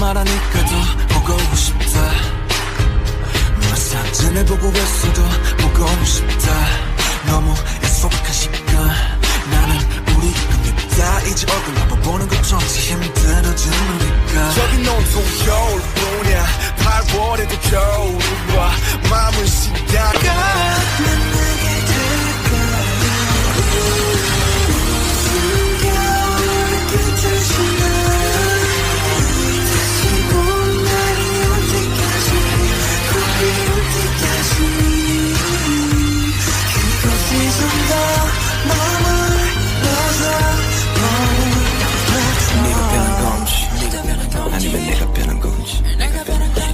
말하니까 더 보고 싶다. 너의 사진을 보고 있어도 보고 싶다. 너무 약속한 시간 나는 우리 겁니다. 이제 얼굴 한번 보는 것조차 힘들어진 우리가. 저긴 온통 겨울뿐이야. 8월에도 겨울이 와. 마음은 시다가 난 내게 될까. 숨겨오는 끝을 지나 다시 본 날이 올 때까지 거리 올 때까지 그곳에서 더 머물러서 아니면 내가 변한 건지.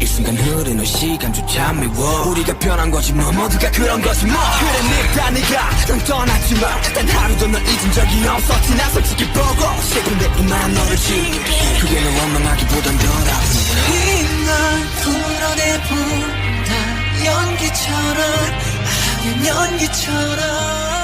이 순간 흐르는 시간조차 미워. 우리가 변한 거지 뭐 모두가 그런 거지 뭐. 그래 늙다 네가 넌 떠났지만 단 하루도 널 잊은 적이 없었지. 나 솔직히 보고 싶은데 이만 너를 지우게 그게 널 원망하기보단 덜 아프지. 널 풀어내본다 연기처럼 하얀 연기처럼